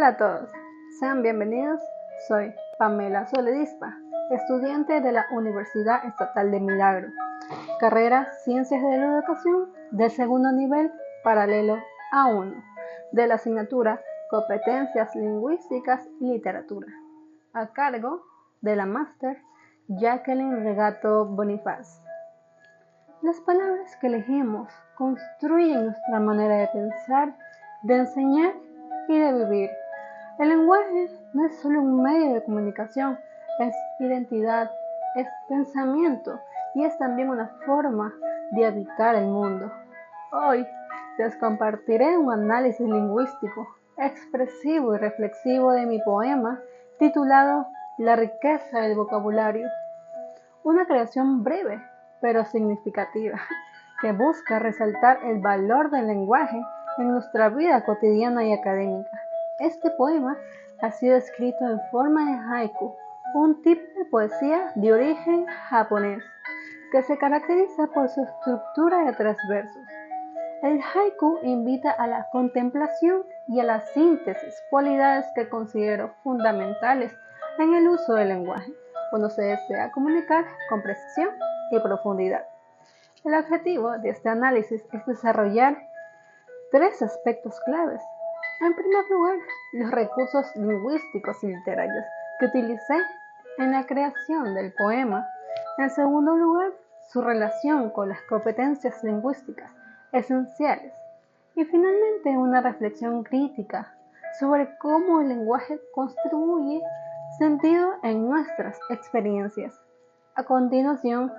Hola a todos, sean bienvenidos. Soy Pamela Soledispa, estudiante de la Universidad Estatal de Milagro, carrera Ciencias de la Educación del segundo nivel paralelo A1, de la asignatura Competencias Lingüísticas y Literatura, a cargo de la máster Jacqueline Regato Bonifaz. Las palabras que elegimos construyen nuestra manera de pensar, de enseñar y de vivir. El lenguaje no es solo un medio de comunicación, es identidad, es pensamiento y es también una forma de habitar el mundo. Hoy les compartiré un análisis lingüístico, expresivo y reflexivo de mi poema titulado La riqueza del vocabulario. Una creación breve pero significativa que busca resaltar el valor del lenguaje en nuestra vida cotidiana y académica. Este poema ha sido escrito en forma de haiku, un tipo de poesía de origen japonés que se caracteriza por su estructura de 3 versos. El haiku invita a la contemplación y a la síntesis, cualidades que considero fundamentales en el uso del lenguaje, cuando se desea comunicar con precisión y profundidad. El objetivo de este análisis es desarrollar 3 aspectos claves. En primer lugar, los recursos lingüísticos y literarios que utilicé en la creación del poema. En segundo lugar, su relación con las competencias lingüísticas esenciales. Y finalmente, una reflexión crítica sobre cómo el lenguaje contribuye sentido en nuestras experiencias. A continuación,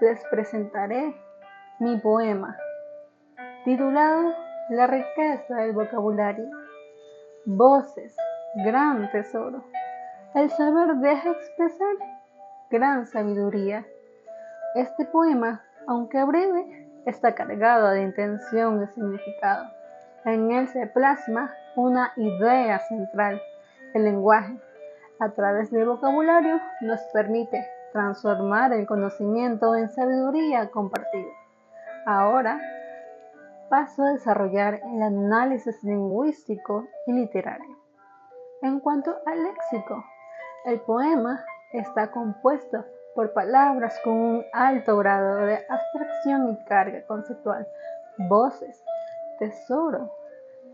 les presentaré mi poema, titulado La riqueza del vocabulario. Voces, gran tesoro. El saber deja expresar gran sabiduría. Este poema, aunque breve, está cargado de intención y significado. En él se plasma una idea central. El lenguaje, a través del vocabulario, nos permite transformar el conocimiento en sabiduría compartida. Ahora paso a desarrollar el análisis lingüístico y literario. En cuanto al léxico, el poema está compuesto por palabras con un alto grado de abstracción y carga conceptual. Voces, tesoro,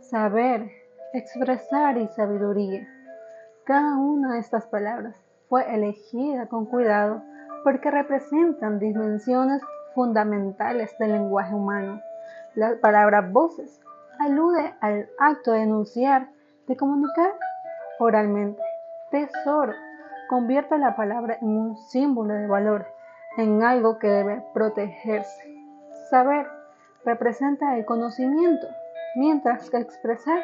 saber, expresar y sabiduría. Cada una de estas palabras fue elegida con cuidado porque representan dimensiones fundamentales del lenguaje humano. La palabra voces alude al acto de enunciar, de comunicar oralmente. Tesoro convierte la palabra en un símbolo de valor, en algo que debe protegerse. Saber representa el conocimiento, mientras que expresar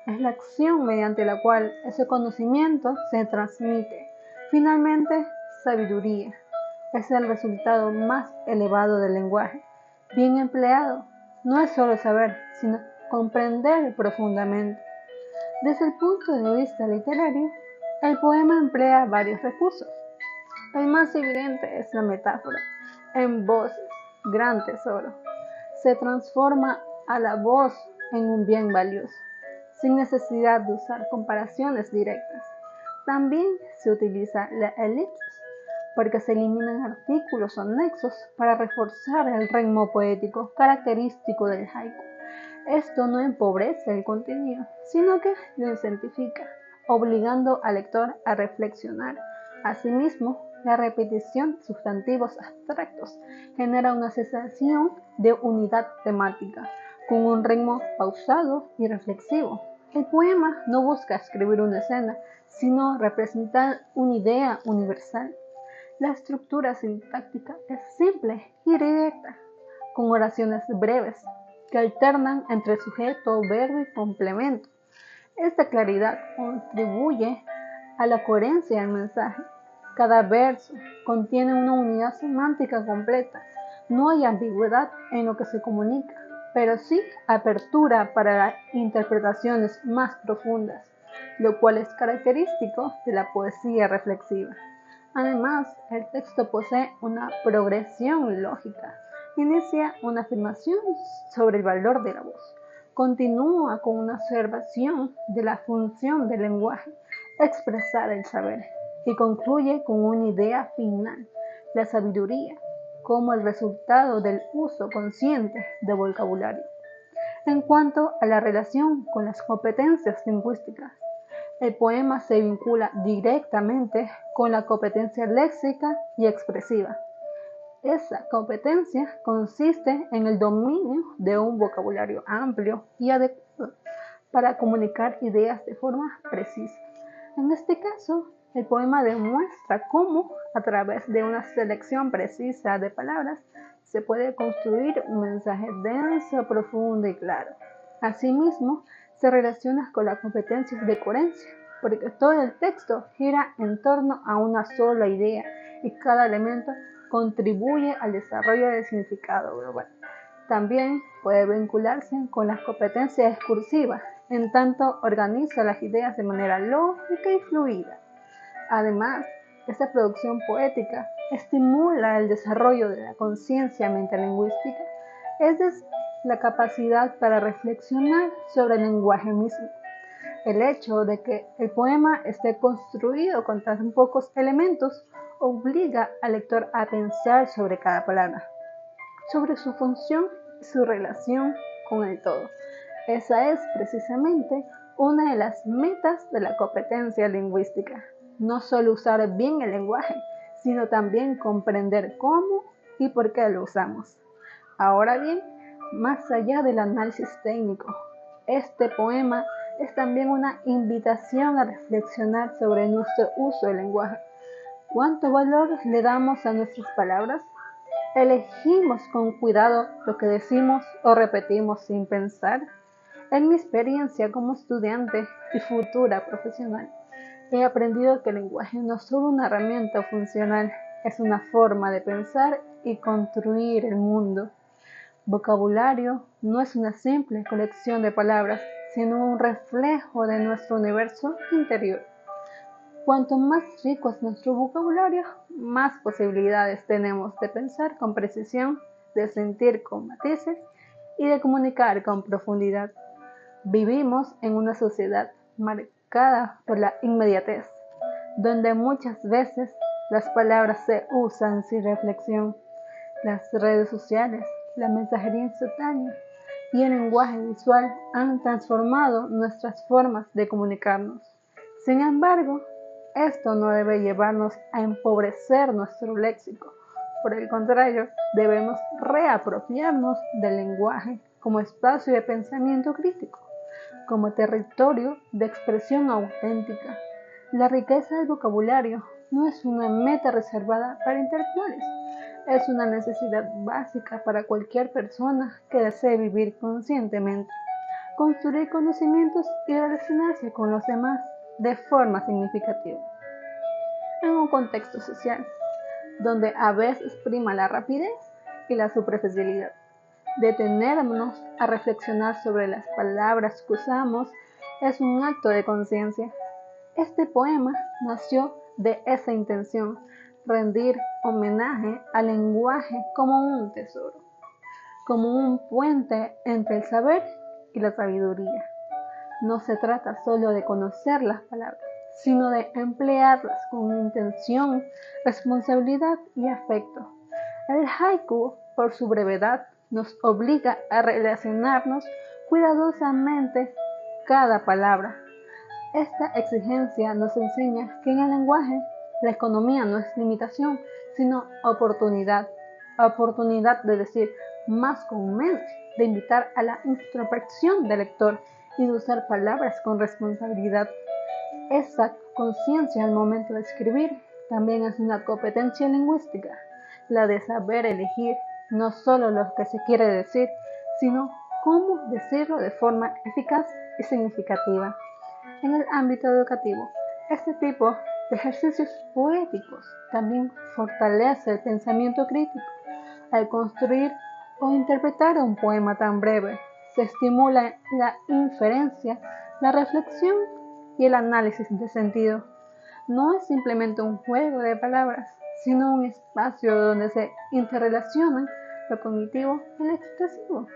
es la acción mediante la cual ese conocimiento se transmite. Finalmente, sabiduría es el resultado más elevado del lenguaje. Bien empleado, no es solo saber, sino comprender profundamente. Desde el punto de vista literario, el poema emplea varios recursos. El más evidente es la metáfora. En voces, gran tesoro. Se transforma a la voz en un bien valioso, sin necesidad de usar comparaciones directas. También se utiliza la elipsis, porque se eliminan artículos o nexos para reforzar el ritmo poético característico del haiku. Esto no empobrece el contenido, sino que lo incentifica, obligando al lector a reflexionar. Asimismo, la repetición de sustantivos abstractos genera una sensación de unidad temática, con un ritmo pausado y reflexivo. El poema no busca escribir una escena, sino representar una idea universal. La estructura sintáctica es simple y directa, con oraciones breves que alternan entre sujeto, verbo y complemento. Esta claridad contribuye a la coherencia del mensaje. Cada verso contiene una unidad semántica completa. No hay ambigüedad en lo que se comunica, pero sí apertura para las interpretaciones más profundas, lo cual es característico de la poesía reflexiva. Además, el texto posee una progresión lógica. Inicia una afirmación sobre el valor de la voz, continúa con una observación de la función del lenguaje, expresar el saber, y concluye con una idea final, la sabiduría, como el resultado del uso consciente de vocabulario. En cuanto a la relación con las competencias lingüísticas, el poema se vincula directamente con la competencia léxica y expresiva. Esa competencia consiste en el dominio de un vocabulario amplio y adecuado para comunicar ideas de forma precisa. En este caso, el poema demuestra cómo, a través de una selección precisa de palabras, se puede construir un mensaje denso, profundo y claro. Asimismo, se relaciona con las competencias de coherencia, porque todo el texto gira en torno a una sola idea y cada elemento contribuye al desarrollo del significado global. También puede vincularse con las competencias discursivas, en tanto organiza las ideas de manera lógica y fluida. Además, esta producción poética estimula el desarrollo de la conciencia mentalingüística, es decir, la capacidad para reflexionar sobre el lenguaje mismo. El hecho de que el poema esté construido con tan pocos elementos obliga al lector a pensar sobre cada palabra, sobre su función y su relación con el todo. Esa es precisamente una de las metas de la competencia lingüística. No solo usar bien el lenguaje, sino también comprender cómo y por qué lo usamos. Ahora bien, más allá del análisis técnico, este poema es también una invitación a reflexionar sobre nuestro uso del lenguaje. ¿Cuánto valor le damos a nuestras palabras? ¿Elegimos con cuidado lo que decimos o repetimos sin pensar? En mi experiencia como estudiante y futura profesional, he aprendido que el lenguaje no es solo una herramienta funcional, es una forma de pensar y construir el mundo. Vocabulario no es una simple colección de palabras, sino un reflejo de nuestro universo interior. Cuanto más rico es nuestro vocabulario, más posibilidades tenemos de pensar con precisión, de sentir con matices y de comunicar con profundidad. Vivimos en una sociedad marcada por la inmediatez, donde muchas veces las palabras se usan sin reflexión. Las redes sociales, la mensajería instantánea y el lenguaje visual han transformado nuestras formas de comunicarnos. Sin embargo, esto no debe llevarnos a empobrecer nuestro léxico. Por el contrario, debemos reapropiarnos del lenguaje como espacio de pensamiento crítico, como territorio de expresión auténtica. La riqueza del vocabulario no es una meta reservada para intelectuales, es una necesidad básica para cualquier persona que desee vivir conscientemente, construir conocimientos y relacionarse con los demás de forma significativa. En un contexto social, donde a veces prima la rapidez y la superficialidad, detenernos a reflexionar sobre las palabras que usamos es un acto de conciencia. Este poema nació de esa intención, rendir homenaje al lenguaje como un tesoro, como un puente entre el saber y la sabiduría. No se trata solo de conocer las palabras, sino de emplearlas con intención, responsabilidad y afecto. El haiku, por su brevedad, nos obliga a relacionarnos cuidadosamente cada palabra. Esta exigencia nos enseña que en el lenguaje la economía no es limitación, sino oportunidad. Oportunidad de decir más con menos, de invitar a la introspección del lector y de usar palabras con responsabilidad. Esa conciencia al momento de escribir también es una competencia lingüística, la de saber elegir no solo lo que se quiere decir, sino cómo decirlo de forma eficaz y significativa. En el ámbito educativo, este tipo de ejercicios poéticos también fortalece el pensamiento crítico. Al construir o interpretar un poema tan breve, se estimula la inferencia, la reflexión y el análisis de sentido. No es simplemente un juego de palabras, sino un espacio donde se interrelacionan lo cognitivo y lo expresivo.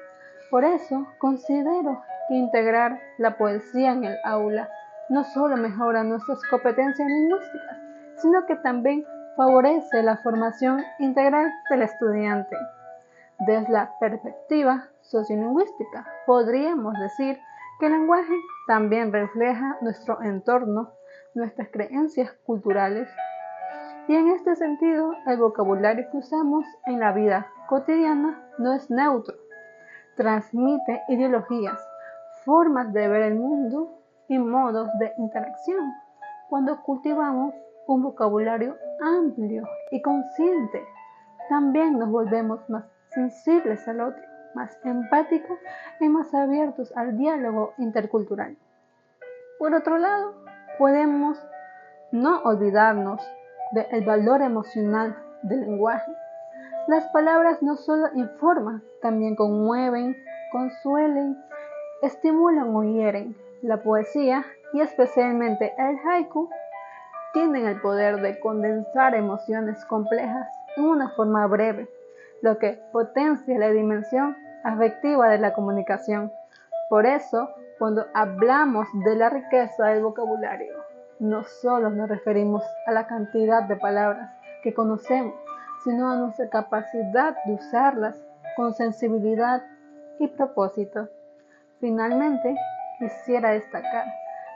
Por eso considero que integrar la poesía en el aula no solo mejora nuestras competencias lingüísticas, sino que también favorece la formación integral del estudiante. Desde la perspectiva sociolingüística, podríamos decir que el lenguaje también refleja nuestro entorno, nuestras creencias culturales, y en este sentido el vocabulario que usamos en la vida cotidiana no es neutro, transmite ideologías, formas de ver el mundo y modos de interacción. Cuando cultivamos un vocabulario amplio y consciente, también nos volvemos más sensibles al otro, más empáticos y más abiertos al diálogo intercultural. Por otro lado, podemos no olvidarnos del valor emocional del lenguaje. Las palabras no solo informan, también conmueven, consuelen, estimulan o hieren. La poesía, y especialmente el haiku, tienen el poder de condensar emociones complejas en una forma breve, lo que potencia la dimensión afectiva de la comunicación. Por eso, cuando hablamos de la riqueza del vocabulario, no solo nos referimos a la cantidad de palabras que conocemos, sino a nuestra capacidad de usarlas con sensibilidad y propósito. Finalmente, quisiera destacar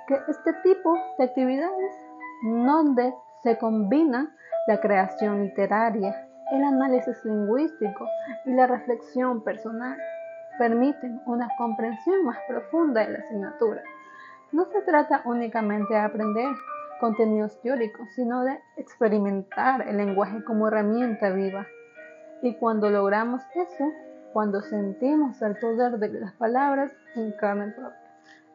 que este tipo de actividades, donde se combina la creación literaria, el análisis lingüístico y la reflexión personal, permiten una comprensión más profunda de la asignatura. No se trata únicamente de aprender contenidos teóricos, sino de experimentar el lenguaje como herramienta viva. Y cuando logramos eso, cuando sentimos el poder de las palabras en carne propia,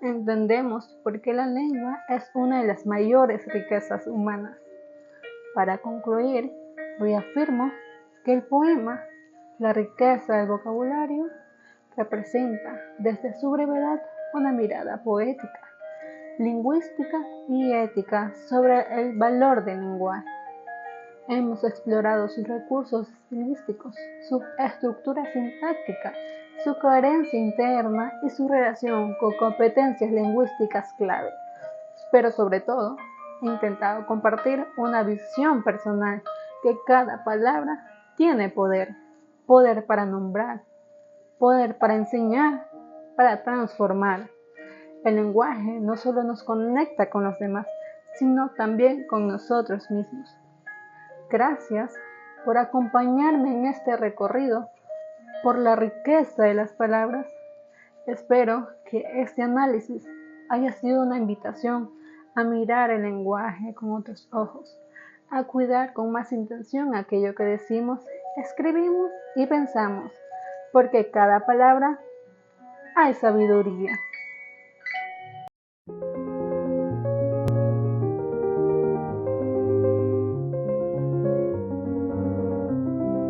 entendemos por qué la lengua es una de las mayores riquezas humanas. Para concluir, reafirmo que el poema, la riqueza del vocabulario, representa desde su brevedad una mirada poética, lingüística y ética sobre el valor del lenguaje. Hemos explorado sus recursos estilísticos, su estructura sintáctica, su coherencia interna y su relación con competencias lingüísticas clave. Pero sobre todo, he intentado compartir una visión personal que cada palabra tiene poder. Poder para nombrar, poder para enseñar, para transformar. El lenguaje no solo nos conecta con los demás, sino también con nosotros mismos. Gracias por acompañarme en este recorrido por la riqueza de las palabras. Espero que este análisis haya sido una invitación a mirar el lenguaje con otros ojos, a cuidar con más intención aquello que decimos, escribimos y pensamos, porque cada palabra hay sabiduría.